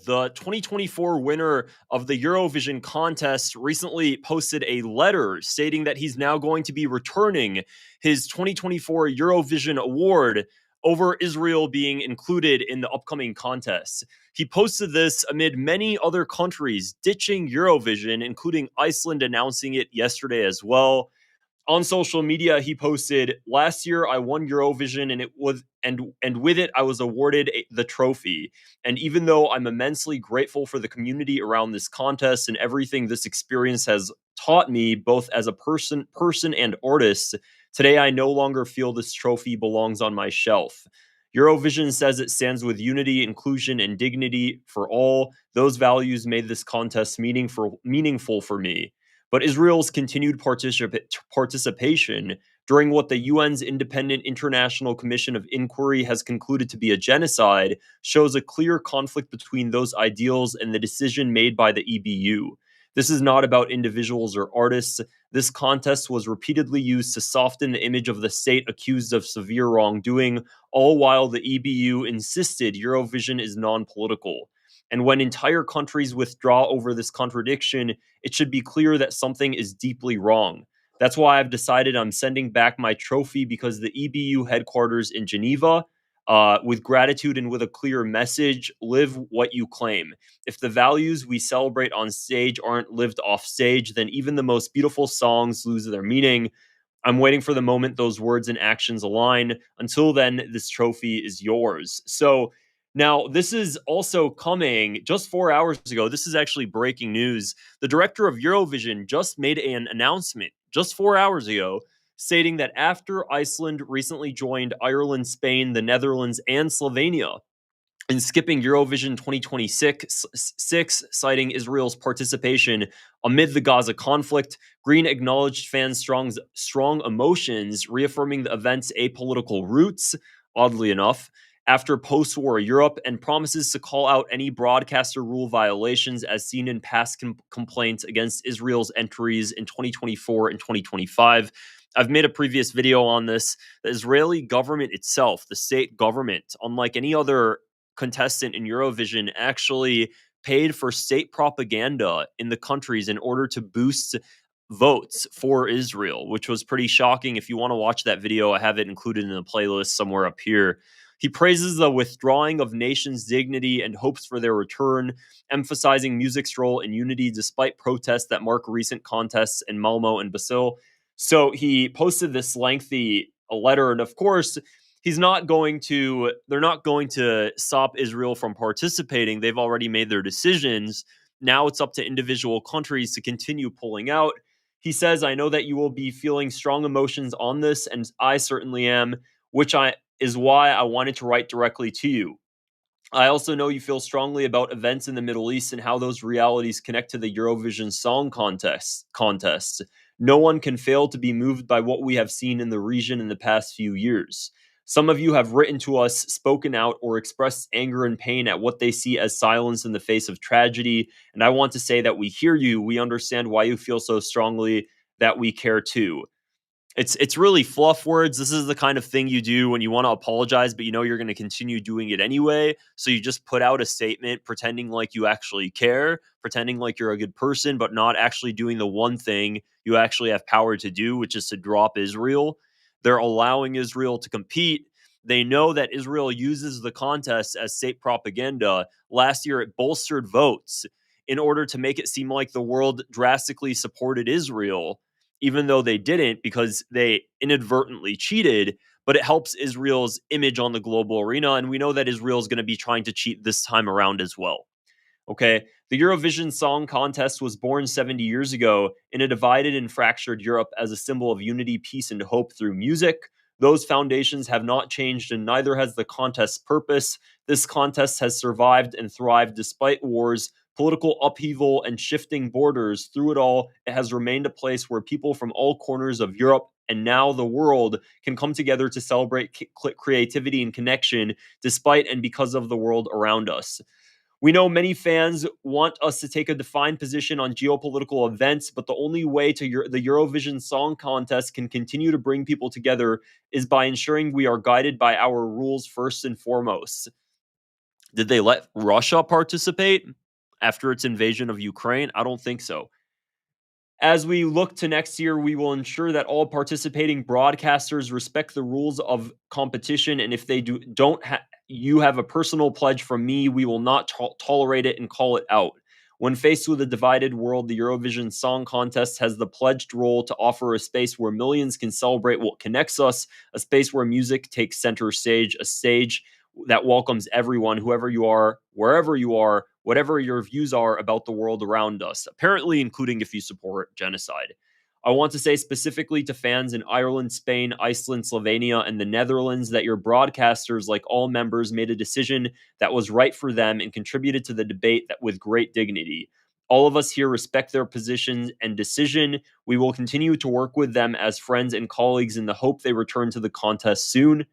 The 2024 winner of the Eurovision contest recently posted a letter stating that he's now going to be returning his 2024 Eurovision award over Israel being included in the upcoming contest. He posted this amid many other countries ditching Eurovision, including Iceland announcing it yesterday as well. On social media, he posted, "Last year I won Eurovision and it was and with it I was awarded the trophy. And even though I'm immensely grateful for the community around this contest and everything this experience has taught me both as a person and artist, today I no longer feel this trophy belongs on my shelf. Eurovision says it stands with unity, inclusion, and dignity for all. Those values made this contest meaningful for me. But Israel's continued participation during what the UN's Independent International Commission of Inquiry has concluded to be a genocide shows a clear conflict between those ideals and the decision made by the EBU. This is not about individuals or artists. This contest was repeatedly used to soften the image of the state accused of severe wrongdoing, all while the EBU insisted Eurovision is non-political. And when entire countries withdraw over this contradiction, it should be clear that something is deeply wrong. That's why I've decided I'm sending back my trophy because the EBU headquarters in Geneva, with gratitude and with a clear message, live what you claim. If the values we celebrate on stage aren't lived off stage, then even the most beautiful songs lose their meaning. I'm waiting for the moment those words and actions align. Until then, this trophy is yours." So now, this is also coming just 4 hours ago. This is actually breaking news. The director of Eurovision just made an announcement just 4 hours ago stating that after Iceland recently joined Ireland, Spain, the Netherlands, and Slovenia in skipping Eurovision 2026, citing Israel's participation amid the Gaza conflict, Green acknowledged fans' strong emotions, reaffirming the event's apolitical roots, oddly enough, after post-war Europe, and promises to call out any broadcaster rule violations as seen in past complaints against Israel's entries in 2024 and 2025. I've made a previous video on this. The Israeli government itself, the state government, unlike any other contestant in Eurovision, actually paid for state propaganda in the countries in order to boost votes for Israel, which was pretty shocking. If you want to watch that video, I have it included in the playlist somewhere up here. He praises the withdrawing of nations' dignity and hopes for their return, emphasizing music's role in unity despite protests that mark recent contests in Malmo and Basel. So he posted this lengthy letter, and of course, they're not going to stop Israel from participating. They've already made their decisions. Now it's up to individual countries to continue pulling out. He says, "I know that you will be feeling strong emotions on this, and I certainly am, is why I wanted to write directly to you. I also know you feel strongly about events in the Middle East and how those realities connect to the Eurovision Song Contest. No one can fail to be moved by what we have seen in the region in the past few years. Some of you have written to us, spoken out, or expressed anger and pain at what they see as silence in the face of tragedy. And I want to say that we hear you. We understand why you feel so strongly, that we care too." It's really fluff words. This is the kind of thing you do when you want to apologize, but you know you're going to continue doing it anyway. So you just put out a statement pretending like you actually care, pretending like you're a good person, but not actually doing the one thing you actually have power to do, which is to drop Israel. They're allowing Israel to compete. They know that Israel uses the contest as state propaganda. Last year, it bolstered votes in order to make it seem like the world drastically supported Israel, even though they didn't because they inadvertently cheated, but it helps Israel's image on the global arena. And we know that Israel is going to be trying to cheat this time around as well. Okay. The Eurovision Song Contest was born 70 years ago in a divided and fractured Europe as a symbol of unity, peace, and hope through music. Those foundations have not changed, and neither has the contest's purpose. This contest has survived and thrived despite wars, political upheaval, and shifting borders. Through it all, it has remained a place where people from all corners of Europe and now the world can come together to celebrate creativity and connection despite and because of the world around us. We know many fans want us to take a defined position on geopolitical events, but the only way to the Eurovision Song Contest can continue to bring people together is by ensuring we are guided by our rules first and foremost. Did they let Russia participate after its invasion of Ukraine? I don't think so. As we look to next year, we will ensure that all participating broadcasters respect the rules of competition, and if they don't you have a personal pledge from me, we will not tolerate it and call it out. When faced with a divided world, the Eurovision Song Contest has the pledged role to offer a space where millions can celebrate what connects us, a space where music takes center stage, a stage that welcomes everyone, whoever you are, wherever you are, whatever your views are about the world around us, apparently including if you support genocide. I want to say specifically to fans in Ireland, Spain, Iceland, Slovenia, and the Netherlands that your broadcasters, like all members, made a decision that was right for them and contributed to the debate with great dignity. All of us here respect their position and decision. We will continue to work with them as friends and colleagues in the hope they return to the contest soon.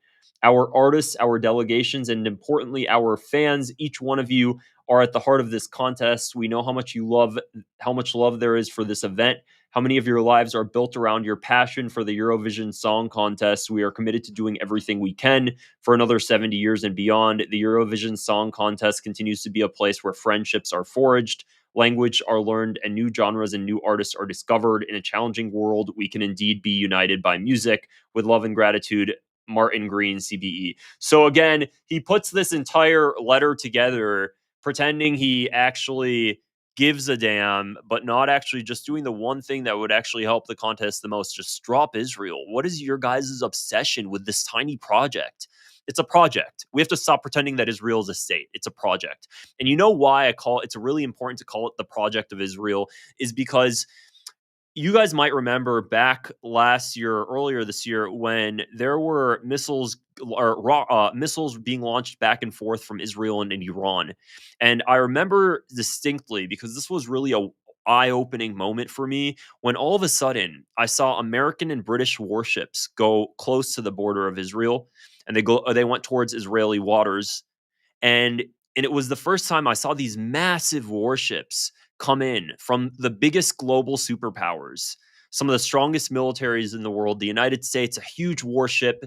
Our artists, our delegations, and importantly, our fans, each one of you are at the heart of this contest. We know how much love there is for this event, how many of your lives are built around your passion for the Eurovision Song Contest. We are committed to doing everything we can for another 70 years and beyond. The Eurovision Song Contest continues to be a place where friendships are forged, language are learned, and new genres and new artists are discovered. In a challenging world, we can indeed be united by music. With love and gratitude, Martin Green, CBE. So again, he puts this entire letter together pretending he actually gives a damn, but not actually just doing the one thing that would actually help the contest the most. Just drop Israel. What is your guys' obsession with this tiny project? It's a project. We have to stop pretending that Israel is a state. It's a project. And you know why it's really important to call it the project of Israel is because you guys might remember back last year, earlier this year, when there were missiles missiles being launched back and forth from Israel and Iran. And I remember distinctly because this was really a eye-opening moment for me when all of a sudden I saw American and British warships go close to the border of Israel, and they went towards Israeli waters, and it was the first time I saw these massive warships come in from the biggest global superpowers, some of the strongest militaries in the world. The United States, a huge warship,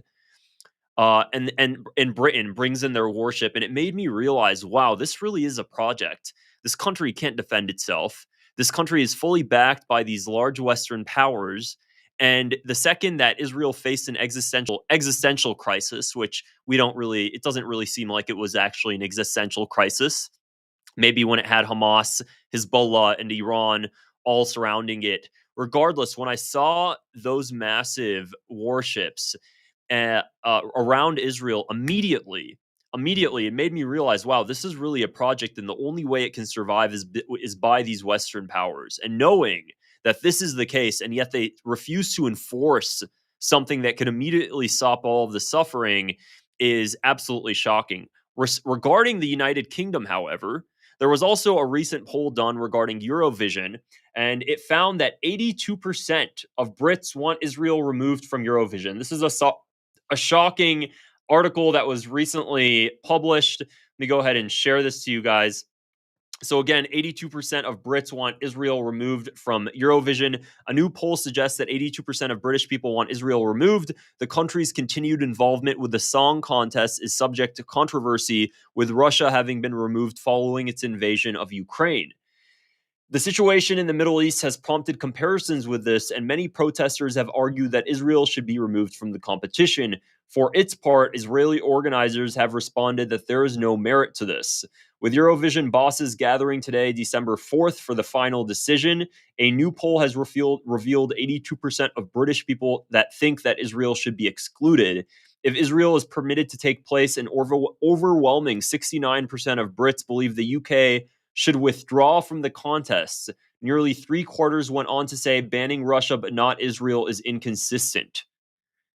and Britain brings in their warship, and it made me realize, wow, this really is a project. This country can't defend itself. This country is fully backed by these large Western powers. And the second that Israel faced an existential crisis, which it doesn't really seem like it was actually an existential crisis. Maybe when it had Hamas, Hezbollah, and Iran all surrounding it. Regardless, when I saw those massive warships around Israel immediately, it made me realize, wow, this is really a project, and the only way it can survive is by these Western powers. And knowing that this is the case, and yet they refuse to enforce something that could immediately stop all of the suffering is absolutely shocking. Regarding the United Kingdom, however, there was also a recent poll done regarding Eurovision, and it found that 82% of Brits want Israel removed from Eurovision. This is a shocking article that was recently published. Let me go ahead and share this to you guys. So again, 82% of Brits want Israel removed from Eurovision. A new poll suggests that 82% of British people want Israel removed. The country's continued involvement with the song contest is subject to controversy, with Russia having been removed following its invasion of Ukraine. The situation in the Middle East has prompted comparisons with this, and many protesters have argued that Israel should be removed from the competition. For its part, Israeli organizers have responded that there is no merit to this. With Eurovision bosses gathering today, December 4th, for the final decision, a new poll has revealed 82% of British people that think that Israel should be excluded. If Israel is permitted to take place, an overwhelming 69% of Brits believe the UK should withdraw from the contest. Nearly 3/4 went on to say banning Russia but not Israel is inconsistent.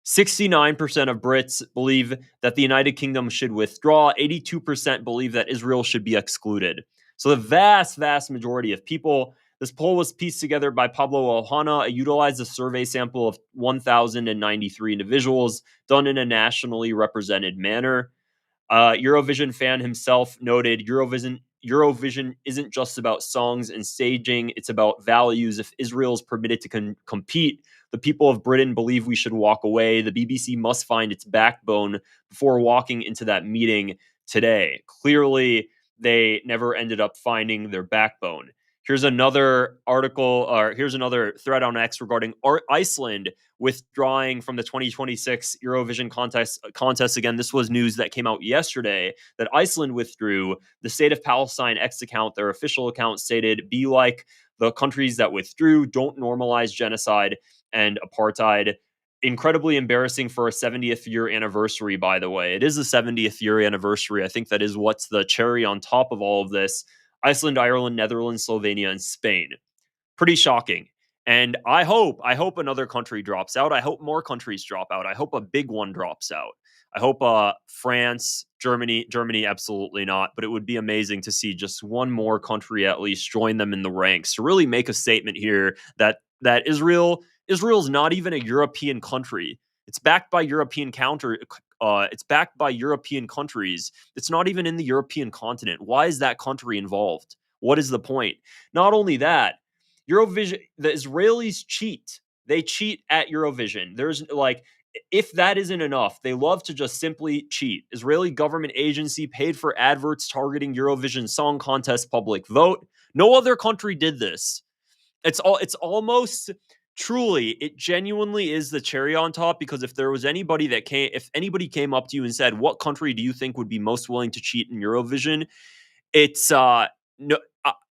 69% of Brits believe that the United Kingdom should withdraw. 82% believe that Israel should be excluded. So the vast majority of people. This poll was pieced together by Pablo Ohana. It utilized a survey sample of 1,093 individuals done in a nationally represented manner. Eurovision fan himself noted Eurovision isn't just about songs and staging, it's about values. If Israel is permitted to compete, the people of Britain believe we should walk away. The BBC must find its backbone before walking into that meeting. today. Clearly, they never ended up finding their backbone. Here's another article, or here's another thread on X regarding Iceland withdrawing from the 2026 Eurovision contest. Again, this was news that came out yesterday that Iceland withdrew. The State of Palestine X account, their official account, stated, "Be like the countries that withdrew, don't normalize genocide and apartheid." Incredibly embarrassing for a 70th year anniversary, by the way. It is a 70th year anniversary. I think that is what's the cherry on top of all of this. Iceland, Ireland, Netherlands, Slovenia, and Spain. Pretty shocking. And I hope another country drops out. I hope more countries drop out. I hope a big one drops out. I hope France, Germany, absolutely not. But it would be amazing to see just one more country at least join them in the ranks to really make a statement here that Israel's not even a European country. It's backed by European it's backed by European countries. It's not even in the European continent. Why is that country involved? What is the point? Not only that, Eurovision, the Israelis cheat. They cheat at Eurovision. There's like, if that isn't enough, they love to just simply cheat. Israeli government agency paid for adverts targeting Eurovision Song Contest public vote. No other country did this. It's almost truly, it genuinely is the cherry on top, because if there was anybody if anybody came up to you and said, what country do you think would be most willing to cheat in Eurovision? It's no,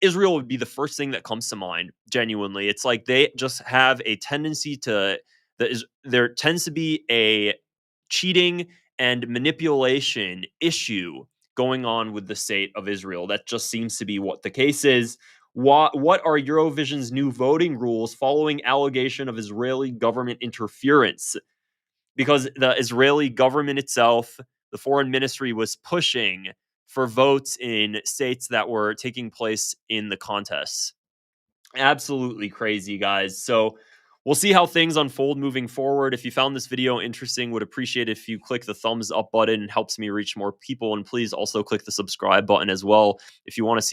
Israel would be the first thing that comes to mind. Genuinely, it's like they just have a tendency there tends to be a cheating and manipulation issue going on with the state of Israel. That just seems to be what the case is. What are Eurovision's new voting rules following allegation of Israeli government interference? Because the Israeli government itself, the foreign ministry, was pushing for votes in states that were taking place in the contests. Absolutely crazy, guys. So we'll see how things unfold moving forward. If you found this video interesting, would appreciate it if you click the thumbs up button. It helps me reach more people. And please also click the subscribe button as well if you want to see